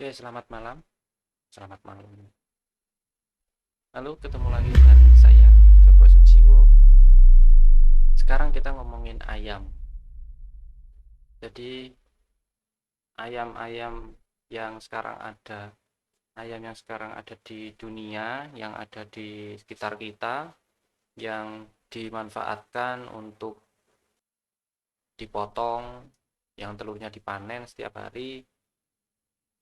Oke, selamat malam. Selamat malam. Lalu ketemu lagi dengan saya, Joko Sujiwo. Sekarang kita ngomongin ayam. Jadi, ayam-ayam yang sekarang ada, ayam yang sekarang ada di dunia, yang ada di sekitar kita, yang dimanfaatkan untuk dipotong, yang telurnya dipanen setiap hari,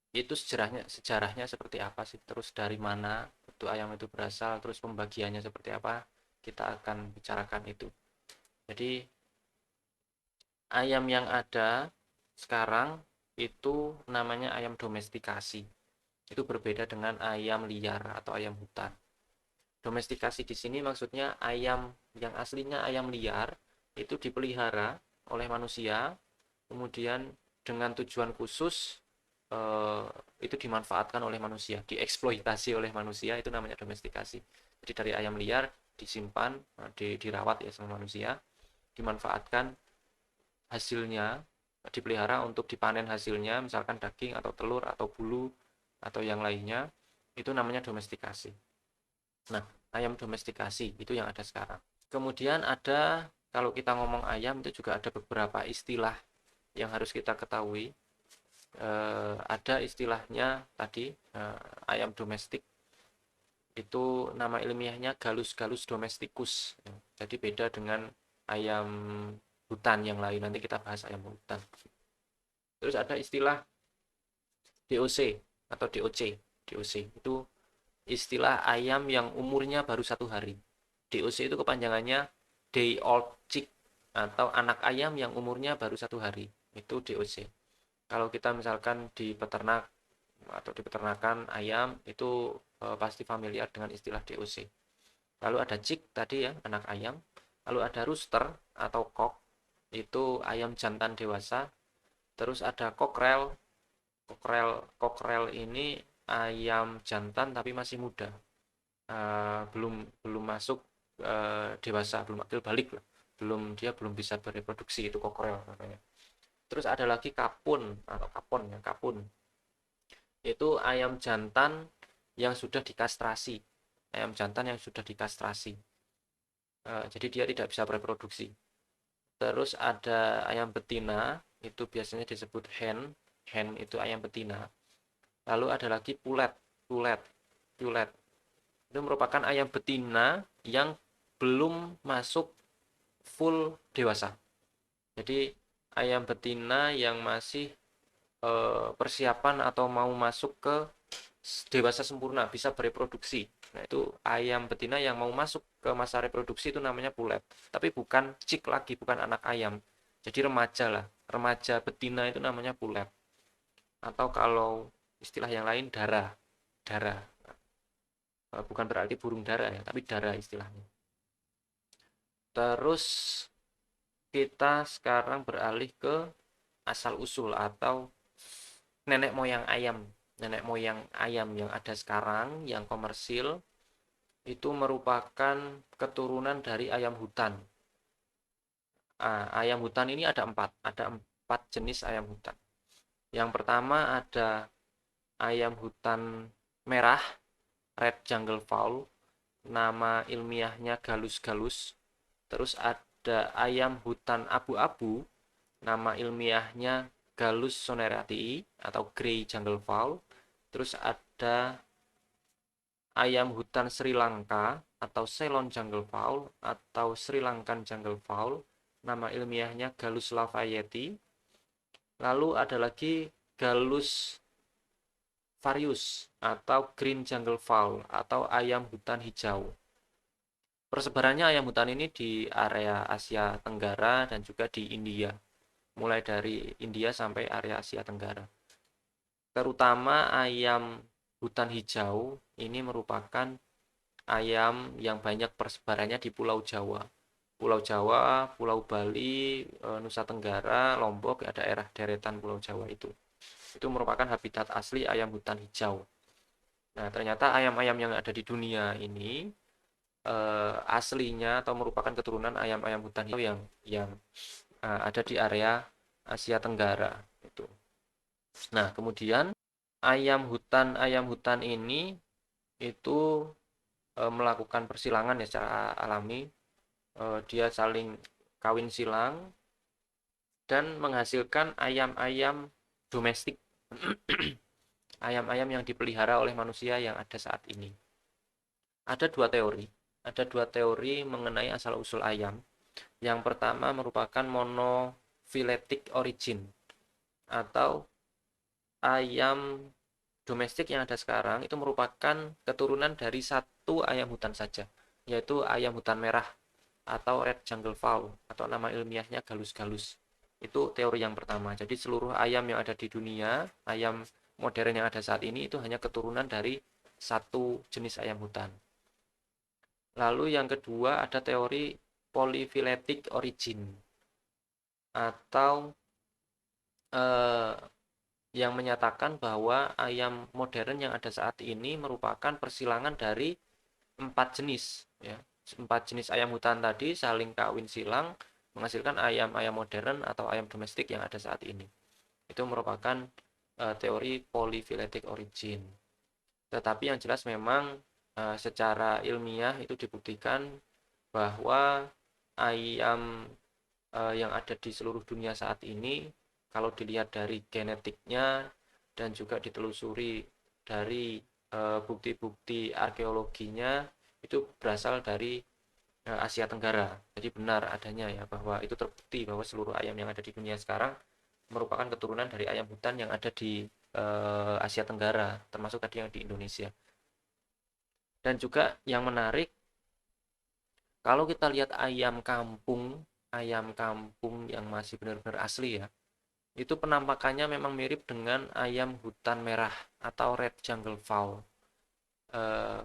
itu sejarahnya seperti apa sih, terus dari mana itu ayam itu berasal, terus pembagiannya seperti apa, kita akan bicarakan itu. Jadi ayam yang ada sekarang itu namanya ayam domestikasi. Itu berbeda dengan ayam liar atau ayam hutan. Domestikasi di sini maksudnya ayam yang aslinya ayam liar itu dipelihara oleh manusia, kemudian dengan tujuan khusus eh, itu dimanfaatkan oleh manusia, dieksploitasi oleh manusia, itu namanya domestikasi. Jadi dari ayam liar disimpan, dirawat ya sama manusia, dimanfaatkan hasilnya, dipelihara untuk dipanen hasilnya, misalkan daging atau telur atau bulu atau yang lainnya, itu namanya domestikasi. Nah, ayam domestikasi itu yang ada sekarang. Kemudian ada, kalau kita ngomong ayam itu juga ada beberapa istilah yang harus kita ketahui. Ada istilahnya tadi, ayam domestik itu nama ilmiahnya Gallus gallus domesticus. Jadi beda dengan ayam hutan yang lain. Nanti kita bahas ayam hutan. Terus ada istilah DOC atau DOC. DOC itu istilah ayam yang umurnya baru 1 hari. DOC itu kepanjangannya Day Old Chick atau anak ayam yang umurnya baru 1 hari. Itu DOC. Kalau kita misalkan di peternak atau di peternakan ayam itu pasti familiar dengan istilah DOC. Lalu ada chick tadi ya, anak ayam. Lalu ada rooster atau cock, itu ayam jantan dewasa. Terus ada cockerel. Cockerel ini ayam jantan tapi masih muda. Belum belum masuk dewasa, belum akil balik lah. Dia belum bisa bereproduksi, itu cockerel namanya. Terus ada lagi kapun atau kapon ya, kapun. Itu ayam jantan yang sudah dikastrasi. Ayam jantan yang sudah dikastrasi. Jadi dia tidak bisa bereproduksi. Terus ada ayam betina, itu biasanya disebut hen. Hen itu ayam betina. Lalu ada lagi pulet. Pulet. Pulet. Itu merupakan ayam betina yang belum masuk full dewasa. Jadi ayam betina yang masih persiapan atau mau masuk ke dewasa sempurna, bisa bereproduksi. Nah, itu ayam betina yang mau masuk ke masa reproduksi itu namanya pulet. Tapi bukan cik lagi, bukan anak ayam. Jadi remaja lah. Remaja betina itu namanya pulet. Atau kalau istilah yang lain dara. Dara. Bukan berarti burung dara ya, tapi dara istilahnya. Terus kita sekarang beralih ke asal usul atau nenek moyang ayam. Nenek moyang ayam yang ada sekarang, yang komersil, itu merupakan keturunan dari ayam hutan. Ayam hutan ini ada empat jenis ayam hutan. Yang pertama ada ayam hutan merah, red jungle fowl, nama ilmiahnya Gallus gallus. Terus ada ayam hutan abu-abu, nama ilmiahnya Gallus soneratii atau grey jungle fowl. Terus ada ayam hutan Sri Lanka atau Ceylon jungle fowl atau Sri Lankan jungle fowl, nama ilmiahnya Gallus lafayette. Lalu ada lagi Gallus varius atau green jungle fowl atau ayam hutan hijau. Persebarannya ayam hutan ini di area Asia Tenggara dan juga di India, mulai dari India sampai area Asia Tenggara. Terutama ayam hutan hijau ini merupakan ayam yang banyak persebarannya di Pulau Jawa. Pulau Jawa, Pulau Bali, Nusa Tenggara, Lombok, ya daerah deretan Pulau Jawa itu. Itu merupakan habitat asli ayam hutan hijau. Nah, ternyata ayam-ayam yang ada di dunia ini aslinya atau merupakan keturunan ayam-ayam hutan hijau yang ada di area Asia Tenggara itu. Nah, kemudian ayam hutan ini itu melakukan persilangan ya secara alami. Dia saling kawin silang dan menghasilkan ayam-ayam domestik, ayam-ayam yang dipelihara oleh manusia yang ada saat ini. Ada dua teori, ada dua teori mengenai asal-usul ayam. Yang pertama merupakan monophyletic origin, atau ayam domestik yang ada sekarang itu merupakan keturunan dari satu ayam hutan saja, yaitu ayam hutan merah atau red jungle fowl, atau nama ilmiahnya Gallus gallus. Itu teori yang pertama. Jadi seluruh ayam yang ada di dunia, ayam modern yang ada saat ini itu hanya keturunan dari satu jenis ayam hutan. Lalu yang kedua ada teori polyphyletic origin, atau eh, yang menyatakan bahwa ayam modern yang ada saat ini merupakan persilangan dari empat jenis, ya. Empat jenis ayam hutan tadi saling kawin silang menghasilkan ayam-ayam modern atau ayam domestik yang ada saat ini. Itu merupakan teori polyphyletic origin. Tetapi yang jelas memang secara ilmiah itu dibuktikan bahwa ayam yang ada di seluruh dunia saat ini, kalau dilihat dari genetiknya dan juga ditelusuri dari bukti-bukti arkeologinya, itu berasal dari Asia Tenggara. Jadi benar adanya ya, bahwa itu terbukti bahwa seluruh ayam yang ada di dunia sekarang merupakan keturunan dari ayam hutan yang ada di Asia Tenggara, termasuk tadi yang di Indonesia. Dan juga yang menarik, kalau kita lihat ayam kampung yang masih benar-benar asli ya, itu penampakannya memang mirip dengan ayam hutan merah atau red jungle fowl. Eh,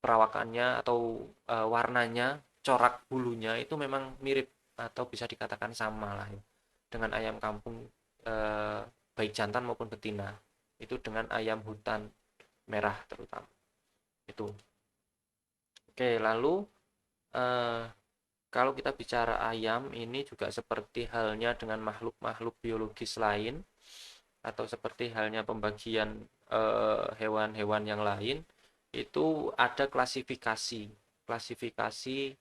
Perawakannya atau warnanya, corak bulunya itu memang mirip atau bisa dikatakan sama lah ya, dengan ayam kampung, eh, baik jantan maupun betina. Itu dengan ayam hutan merah terutama. Itu. Oke, lalu eh, kalau kita bicara ayam ini juga seperti halnya dengan makhluk-makhluk biologis lain, atau seperti halnya pembagian hewan-hewan yang lain, itu ada klasifikasi klasifikasi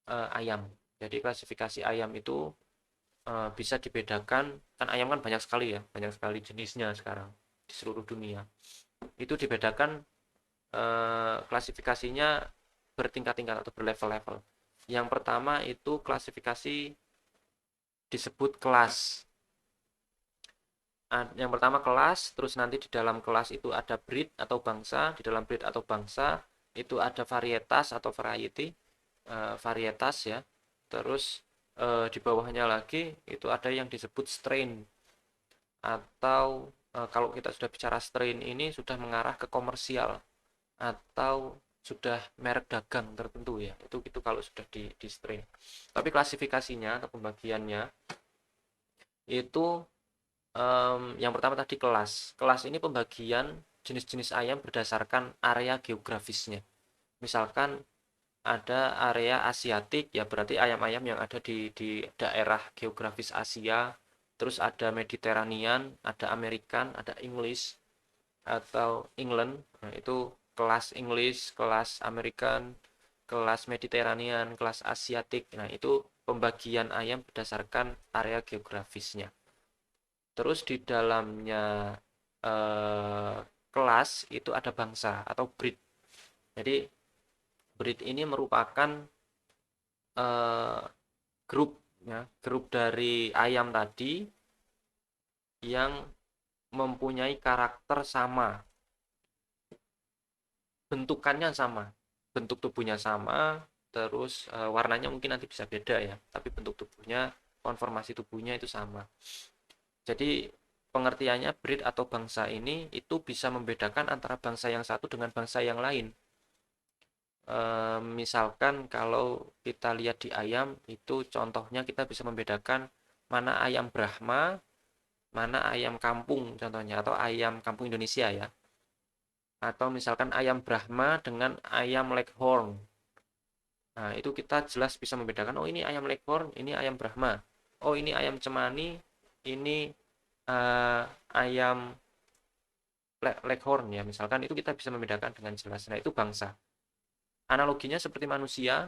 ayam. Jadi klasifikasi ayam itu bisa dibedakan, kan ayam kan banyak sekali ya, banyak sekali jenisnya sekarang di seluruh dunia. Itu dibedakan, klasifikasinya bertingkat-tingkat atau berlevel-level. Yang pertama itu klasifikasi disebut kelas. Yang pertama kelas, terus nanti di dalam kelas itu ada breed atau bangsa, di dalam breed atau bangsa itu ada varietas atau variety, varietas ya. Terus di bawahnya lagi itu ada yang disebut strain, atau kalau kita sudah bicara strain ini sudah mengarah ke komersial atau sudah merek dagang tertentu ya. Itu kalau sudah di strain. Tapi klasifikasinya atau pembagiannya itu, yang pertama tadi kelas. Kelas ini pembagian jenis-jenis ayam berdasarkan area geografisnya. Misalkan ada area Asiatik, ya berarti ayam-ayam yang ada di daerah geografis Asia. Terus ada Mediterranean, ada American, ada English atau England. Nah, itu kelas English, kelas American, kelas Mediterranean, kelas Asiatik. Nah, itu pembagian ayam berdasarkan area geografisnya. Terus di dalamnya eh, kelas itu ada bangsa atau breed. Jadi breed ini merupakan eh, grup ya, grup dari ayam tadi yang mempunyai karakter sama, bentukannya sama, bentuk tubuhnya sama, terus warnanya mungkin nanti bisa beda ya, tapi bentuk tubuhnya, konformasi tubuhnya itu sama. Jadi pengertiannya breed atau bangsa ini itu bisa membedakan antara bangsa yang satu dengan bangsa yang lain. Misalkan kalau kita lihat di ayam itu contohnya kita bisa membedakan mana ayam Brahma, mana ayam kampung contohnya, atau ayam kampung Indonesia ya. Atau misalkan ayam Brahma dengan ayam Leghorn. Nah, itu kita jelas bisa membedakan, oh ini ayam Leghorn, ini ayam Brahma. Oh ini ayam Cemani, ini ayam Leghorn ya misalkan, itu kita bisa membedakan dengan jelas. Nah itu bangsa. Analoginya seperti manusia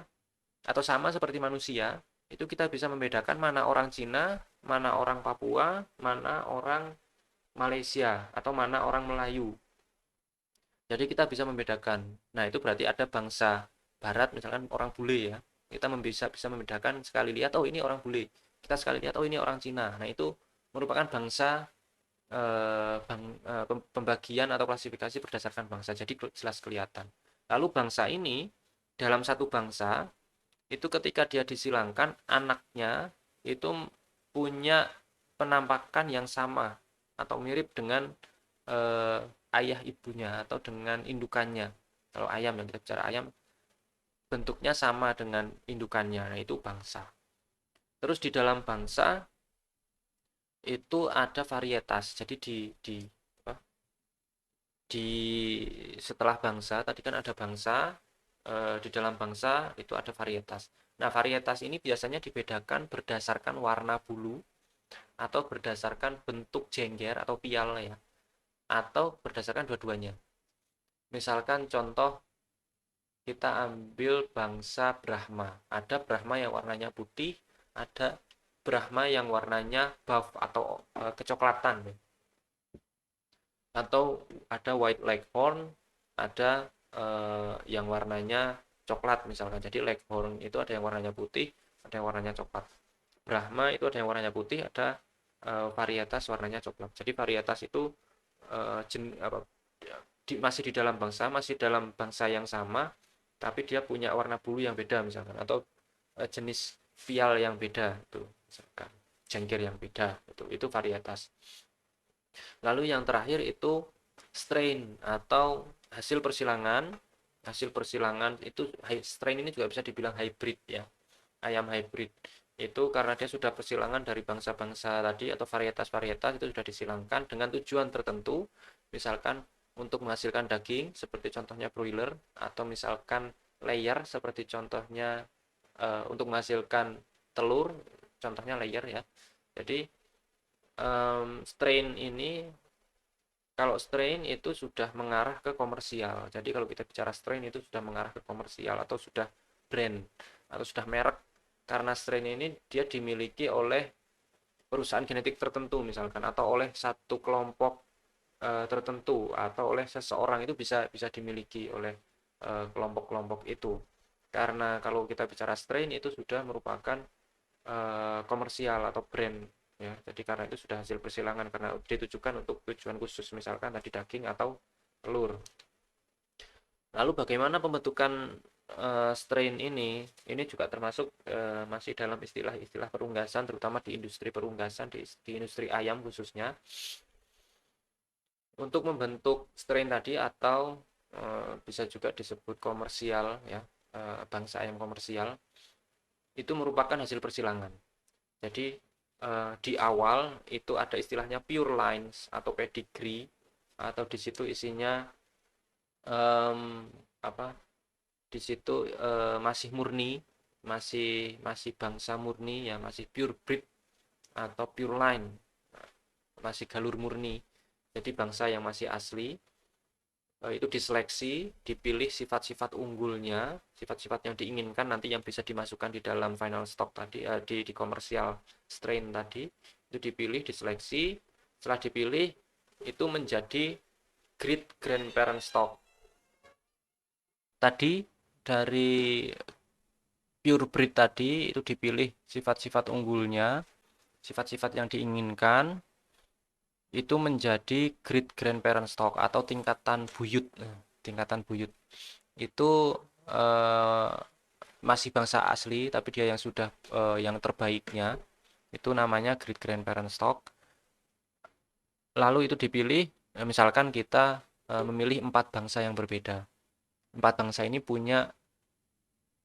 atau sama seperti manusia, itu kita bisa membedakan mana orang Cina, mana orang Papua, mana orang Malaysia, atau mana orang Melayu. Jadi kita bisa membedakan. Nah, itu berarti ada bangsa barat, misalkan orang bule ya. Kita bisa membedakan sekali lihat, oh ini orang bule. Kita sekali lihat, oh ini orang Cina. Nah, itu merupakan bangsa pembagian atau klasifikasi berdasarkan bangsa. Jadi jelas kelihatan. Lalu bangsa ini dalam satu bangsa itu ketika dia disilangkan, anaknya itu punya penampakan yang sama atau mirip dengan eh, ayah ibunya atau dengan indukannya. Kalau ayam, yang kita bicara ayam, bentuknya sama dengan indukannya. Nah, itu bangsa. Terus di dalam bangsa itu ada varietas. Jadi di apa, di setelah bangsa tadi kan ada bangsa, di dalam bangsa itu ada varietas. Nah, varietas ini biasanya dibedakan berdasarkan warna bulu atau berdasarkan bentuk jengger atau pial ya, atau berdasarkan dua-duanya. Misalkan contoh, kita ambil bangsa Brahma. Ada Brahma yang warnanya putih, ada Brahma yang warnanya buff atau kecoklatan. Atau ada White Leghorn, ada yang warnanya coklat misalkan. Jadi Leghorn itu ada yang warnanya putih, ada yang warnanya coklat. Brahma itu ada yang warnanya putih, ada varietas warnanya coklat. Jadi varietas itu masih di dalam bangsa, masih dalam bangsa yang sama, tapi dia punya warna bulu yang beda misalkan, atau jenis vial yang beda itu misalkan, jengger yang beda itu varietas. Lalu yang terakhir itu strain atau hasil persilangan. Hasil persilangan itu strain ini juga bisa dibilang hybrid ya. Ayam hybrid itu karena dia sudah persilangan dari bangsa-bangsa tadi atau varietas-varietas itu sudah disilangkan dengan tujuan tertentu, misalkan untuk menghasilkan daging seperti contohnya broiler, atau misalkan layer seperti contohnya untuk menghasilkan telur, contohnya layer ya. Jadi strain ini, kalau strain itu sudah mengarah ke komersial. Jadi kalau kita bicara strain itu sudah mengarah ke komersial atau sudah brand atau sudah merek, karena strain ini dia dimiliki oleh perusahaan genetik tertentu misalkan, atau oleh satu kelompok tertentu, atau oleh seseorang, itu bisa bisa dimiliki oleh kelompok-kelompok itu. Karena kalau kita bicara strain itu sudah merupakan komersial atau brand ya. Jadi karena itu sudah hasil persilangan, karena ditujukan untuk tujuan khusus misalkan tadi daging atau telur. Lalu bagaimana pembentukan strain ini juga termasuk masih dalam istilah-istilah perunggasan, terutama di industri perunggasan, di industri ayam khususnya. Untuk membentuk strain tadi, atau bisa juga disebut komersial ya, bangsa ayam komersial, itu merupakan hasil persilangan. Jadi di awal itu ada istilahnya pure lines atau pedigree, atau di situ isinya um, apa? Di situ masih murni, masih masih bangsa murni ya, masih pure breed atau pure line, masih galur murni. Jadi bangsa yang masih asli itu diseleksi, dipilih sifat-sifat unggulnya, sifat-sifat yang diinginkan nanti yang bisa dimasukkan di dalam final stock tadi, di komersial strain tadi, itu dipilih, diseleksi. Setelah dipilih itu menjadi great grandparent stock. Tadi dari pure breed tadi itu dipilih sifat-sifat unggulnya, sifat-sifat yang diinginkan, itu menjadi great grandparent stock atau tingkatan buyut. Tingkatan buyut itu eh, masih bangsa asli, tapi dia yang sudah yang terbaiknya, itu namanya great grandparent stock. Lalu itu dipilih, misalkan kita memilih 4 bangsa yang berbeda. 4 bangsa ini punya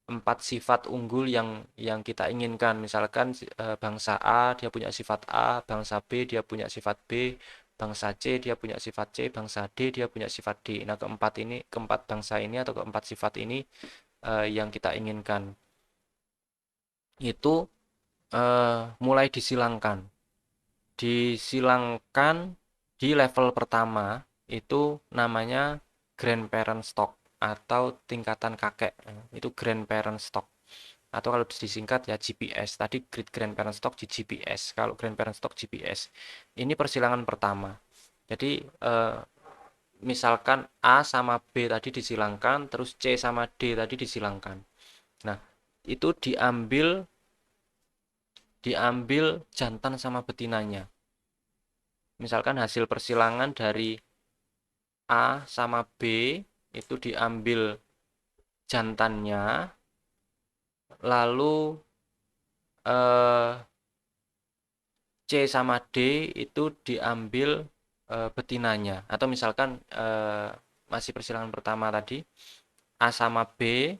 4 sifat unggul yang kita inginkan. Misalkan bangsa A dia punya sifat A, bangsa B dia punya sifat B, bangsa C dia punya sifat C, bangsa D dia punya sifat D. Nah, keempat bangsa ini atau keempat sifat ini yang kita inginkan itu mulai disilangkan di level pertama. itu namanya grandparent stock atau tingkatan kakek. Itu grandparent stock. Atau kalau disingkat ya GPS. Tadi great grandparent stock GGPS. Kalau grandparent stock GPS. Ini persilangan pertama. Jadi misalkan A sama B tadi disilangkan, terus C sama D tadi disilangkan. Nah, itu diambil jantan sama betinanya. Misalkan hasil persilangan dari A sama B itu diambil jantannya, lalu eh, C sama D itu diambil betinanya. Atau misalkan masih persilangan pertama tadi, A sama B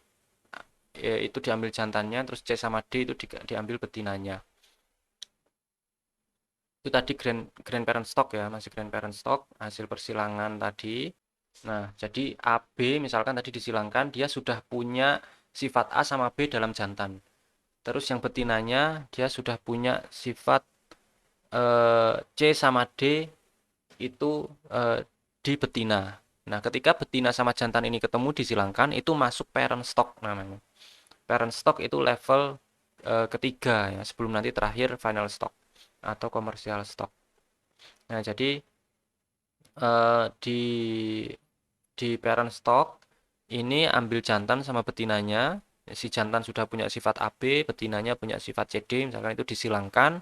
itu diambil jantannya, terus C sama D itu diambil betinanya. Itu tadi grandparent stock ya, masih grandparent stock, hasil persilangan tadi. Nah, jadi AB misalkan tadi disilangkan, dia sudah punya sifat A sama B dalam jantan. Terus yang betinanya, dia sudah punya sifat C sama D itu di betina. Nah, ketika betina sama jantan ini ketemu disilangkan, itu masuk parent stock namanya. Parent stock itu level ketiga ya, sebelum nanti terakhir final stock atau commercial stock. Nah, jadi di parent stock ini ambil jantan sama betinanya. Si jantan sudah punya sifat AB, betinanya punya sifat CD, misalkan itu disilangkan,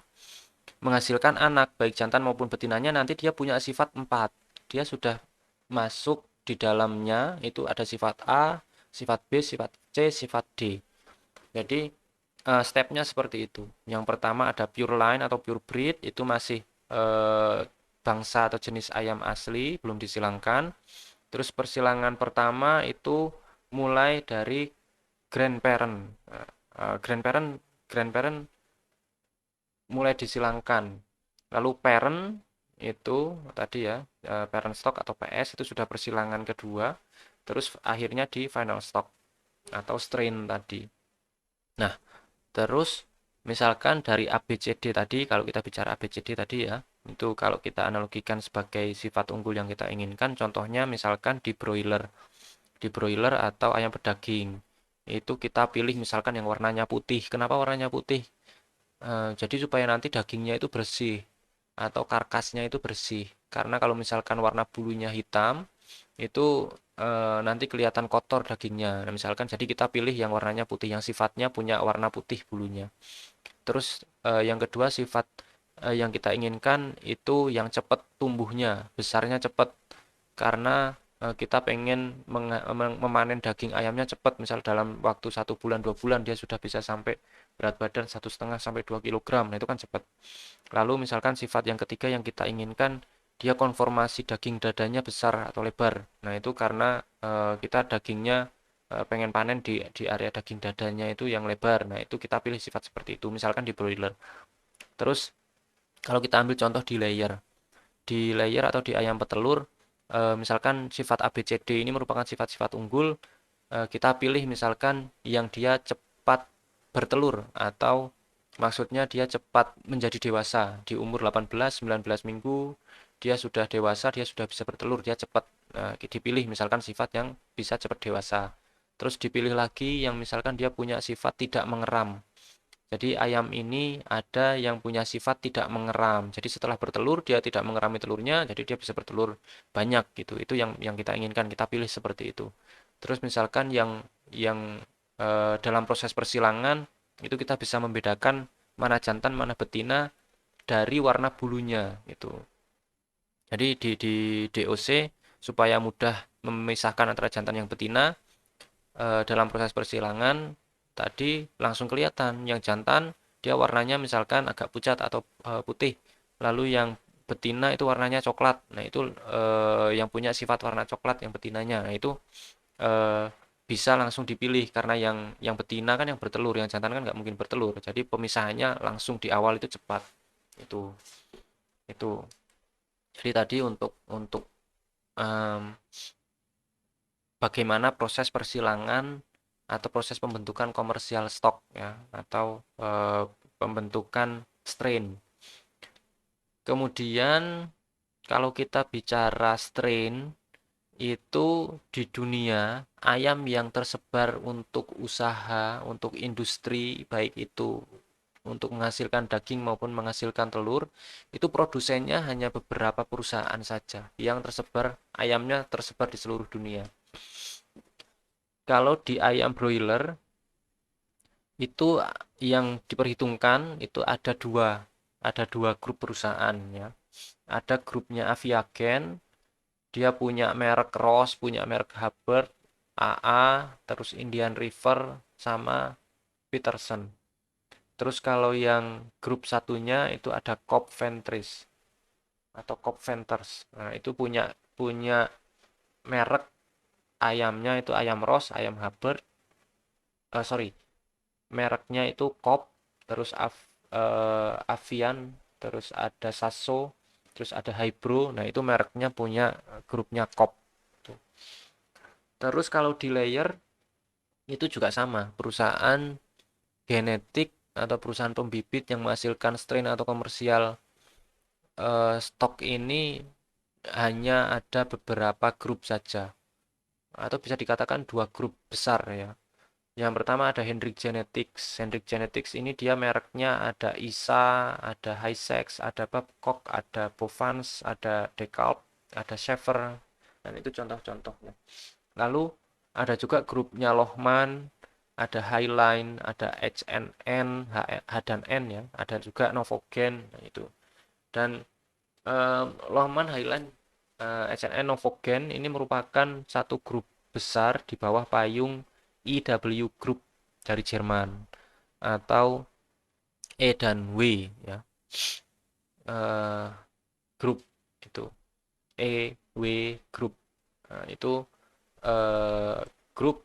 menghasilkan anak, baik jantan maupun betinanya nanti dia punya sifat 4. Dia sudah masuk di dalamnya, itu ada sifat A, sifat B, sifat C, sifat D. Jadi stepnya seperti itu. Yang pertama ada pure line atau pure breed, itu masih eh, bangsa atau jenis ayam asli, belum disilangkan. Terus persilangan pertama itu mulai dari grandparent. Grandparent grandparent mulai disilangkan. Lalu parent itu tadi ya, parent stock atau PS itu sudah persilangan kedua. Terus akhirnya di final stock atau strain tadi. Nah, terus misalkan dari ABCD tadi, kalau kita bicara ABCD tadi ya, itu kalau kita analogikan sebagai sifat unggul yang kita inginkan, contohnya misalkan di broiler atau ayam pedaging. Itu kita pilih misalkan yang warnanya putih. Kenapa warnanya putih? Jadi supaya nanti dagingnya itu bersih atau karkasnya itu bersih. Karena kalau misalkan warna bulunya hitam, itu nanti kelihatan kotor dagingnya. Nah, misalkan jadi kita pilih yang warnanya putih, yang sifatnya punya warna putih bulunya. Terus yang kedua sifat yang kita inginkan itu yang cepat tumbuhnya, besarnya cepat. Karena kita pengen memanen daging ayamnya cepat, misal dalam waktu 1 bulan 2 bulan dia sudah bisa sampai berat badan 1,5 sampai 2 kilogram. Nah itu kan cepat. Lalu misalkan sifat yang ketiga yang kita inginkan dia konformasi daging dadanya besar atau lebar. Nah itu karena kita dagingnya pengen panen di area daging dadanya itu yang lebar. Nah itu kita pilih sifat seperti itu. Misalkan di broiler. Terus kalau kita ambil contoh di layer atau di ayam petelur, misalkan sifat ABCD ini merupakan sifat-sifat unggul, kita pilih misalkan yang dia cepat bertelur atau maksudnya dia cepat menjadi dewasa di umur 18-19 minggu, dia sudah dewasa, dia sudah bisa bertelur, dia cepat. Nah, dipilih misalkan sifat yang bisa cepat dewasa. Terus dipilih lagi yang misalkan dia punya sifat tidak mengeram. Jadi ayam ini ada yang punya sifat tidak mengeram. Jadi setelah bertelur dia tidak mengerami telurnya, jadi dia bisa bertelur banyak gitu. Itu yang kita inginkan, kita pilih seperti itu. Terus misalkan yang dalam proses persilangan itu kita bisa membedakan mana jantan, mana betina dari warna bulunya gitu. Jadi di DOC supaya mudah memisahkan antara jantan yang betina, dalam proses persilangan tadi langsung kelihatan yang jantan dia warnanya misalkan agak pucat atau putih, lalu yang betina itu warnanya coklat. Nah itu yang punya sifat warna coklat yang betinanya. Nah itu eh, bisa langsung dipilih karena yang betina kan yang bertelur, yang jantan kan nggak mungkin bertelur. Jadi pemisahannya langsung di awal itu cepat. Itu itu jadi tadi untuk em, bagaimana proses persilangan atau proses pembentukan komersial stok ya atau pembentukan strain. Kemudian kalau kita bicara strain itu di dunia ayam yang tersebar untuk usaha, untuk industri, baik itu untuk menghasilkan daging maupun menghasilkan telur, itu produsennya hanya beberapa perusahaan saja yang tersebar, ayamnya tersebar di seluruh dunia. Kalau di ayam broiler itu yang diperhitungkan itu ada dua grup perusahaan ya. Ada grupnya Aviagen, dia punya merek Ross, punya merek Hubbard, AA, terus Indian River, sama Peterson. Terus kalau yang grup satunya itu ada Cobb Ventris atau Cobb Venters. Nah, itu punya punya merek ayamnya itu ayam Ross, ayam Hubbard, sorry, mereknya itu Cobb, terus Avian, terus ada Sasso, terus ada Hybro. Nah, itu mereknya punya grupnya Cobb. Terus kalau di layer itu juga sama, perusahaan genetik atau perusahaan pembibit yang menghasilkan strain atau komersial stok ini hanya ada beberapa grup saja, atau bisa dikatakan dua grup besar ya. Yang pertama ada Hendrik Genetics. Hendrik Genetics ini dia mereknya ada ISA, ada Hisex, ada Babcock, ada Bovans, ada DeKalb, ada Schaefer. Dan itu contoh-contohnya. Lalu ada juga grupnya Lohmann, ada Highline, ada HNN, H dan N ya, ada juga Novogen, nah itu. Dan Lohmann, Highline, HNN, Novogen ini merupakan satu grup besar di bawah payung IW Group dari Jerman atau E dan W ya, eh, grup itu EW Group. Nah, itu eh, grup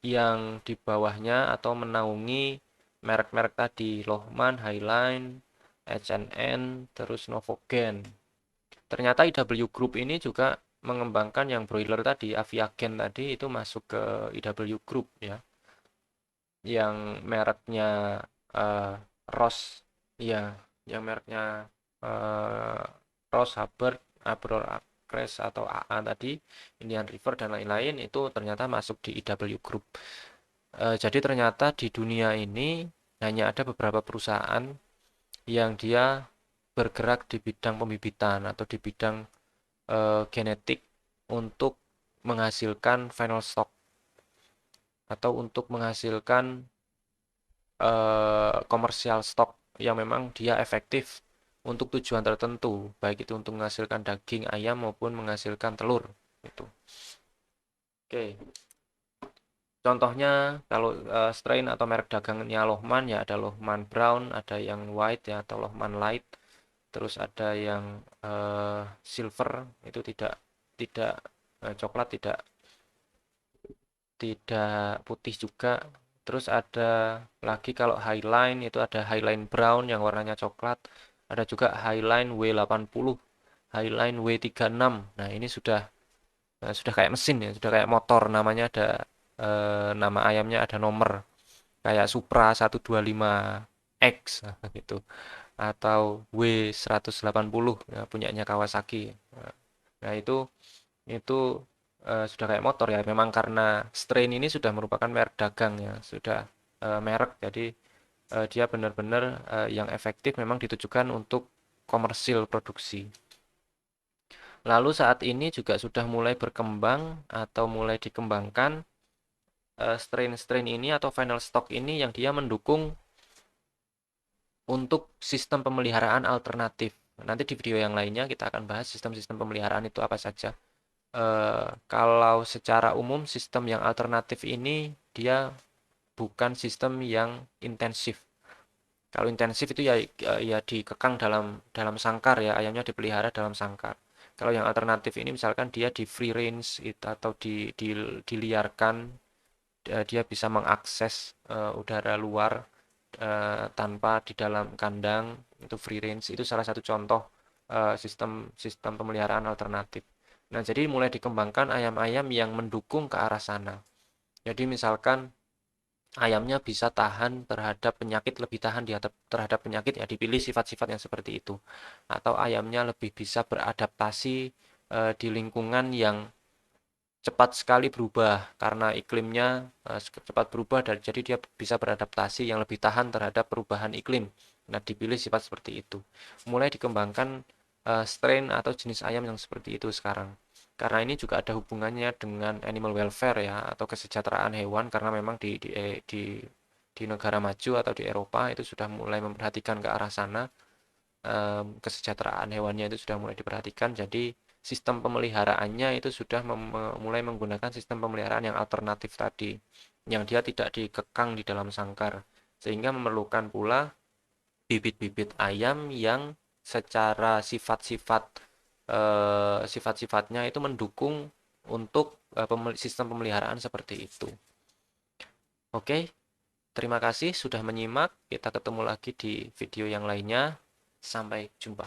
yang di bawahnya atau menaungi merek-merek tadi Lohmann, Highline, H&N, terus Novogen. Ternyata IW Group ini juga mengembangkan yang broiler tadi, Aviagen tadi itu masuk ke IW Group ya, yang mereknya eh, Ross, ya, yang mereknya eh, Ross, Hubbard, Abror Acres atau AA tadi, Indian River dan lain-lain itu ternyata masuk di IW Group. Jadi ternyata di dunia ini hanya ada beberapa perusahaan yang dia bergerak di bidang pembibitan atau di bidang genetik untuk menghasilkan final stock atau untuk menghasilkan komersial stok yang memang dia efektif untuk tujuan tertentu, baik itu untuk menghasilkan daging ayam maupun menghasilkan telur. Itu. Oke. Contohnya kalau strain atau merek dagangnya Lohmann ya ada Lohmann Brown, ada yang white ya atau Lohmann Light, terus ada yang silver itu tidak tidak coklat, tidak tidak putih juga. Terus ada lagi kalau Highline itu ada Highline Brown yang warnanya coklat. Ada juga Highline W80, Highline W36. Nah, ini sudah kayak mesin ya, sudah kayak motor, namanya ada nama ayamnya ada nomor kayak Supra 125X gitu atau W180 ya, punyanya Kawasaki. Nah, itu sudah kayak motor ya. Memang karena strain ini sudah merupakan merek dagang ya, sudah merek. Jadi dia benar-benar yang efektif memang ditujukan untuk komersil produksi. Lalu saat ini juga sudah mulai berkembang atau mulai dikembangkan strain-strain ini atau final stock ini yang dia mendukung untuk sistem pemeliharaan alternatif. Nanti di video yang lainnya kita akan bahas sistem-sistem pemeliharaan itu apa saja. Kalau secara umum sistem yang alternatif ini dia bukan sistem yang intensif. Kalau intensif itu ya dikekang dalam dalam sangkar ya, ayamnya dipelihara dalam sangkar. Kalau yang alternatif ini misalkan dia di free range atau diliarkan, dia bisa mengakses udara luar tanpa di dalam kandang, itu free range. Itu salah satu contoh sistem sistem pemeliharaan alternatif. Nah, jadi mulai dikembangkan ayam-ayam yang mendukung ke arah sana. Jadi misalkan ayamnya bisa tahan terhadap penyakit, lebih tahan terhadap penyakit, ya dipilih sifat-sifat yang seperti itu. Atau ayamnya lebih bisa beradaptasi di lingkungan yang cepat sekali berubah karena iklimnya cepat berubah, dan jadi dia bisa beradaptasi yang lebih tahan terhadap perubahan iklim. Nah, dipilih sifat seperti itu. Mulai dikembangkan strain atau jenis ayam yang seperti itu sekarang. Karena ini juga ada hubungannya dengan animal welfare ya, atau kesejahteraan hewan, karena memang di negara maju atau di Eropa itu sudah mulai memperhatikan ke arah sana. Kesejahteraan hewannya itu sudah mulai diperhatikan, jadi sistem pemeliharaannya itu sudah mulai menggunakan sistem pemeliharaan yang alternatif tadi, yang dia tidak dikekang di dalam sangkar, sehingga memerlukan pula bibit-bibit ayam yang secara sifat-sifatnya itu mendukung untuk sistem pemeliharaan seperti itu. Oke, terima kasih sudah menyimak. Kita ketemu lagi di video yang lainnya. Sampai jumpa.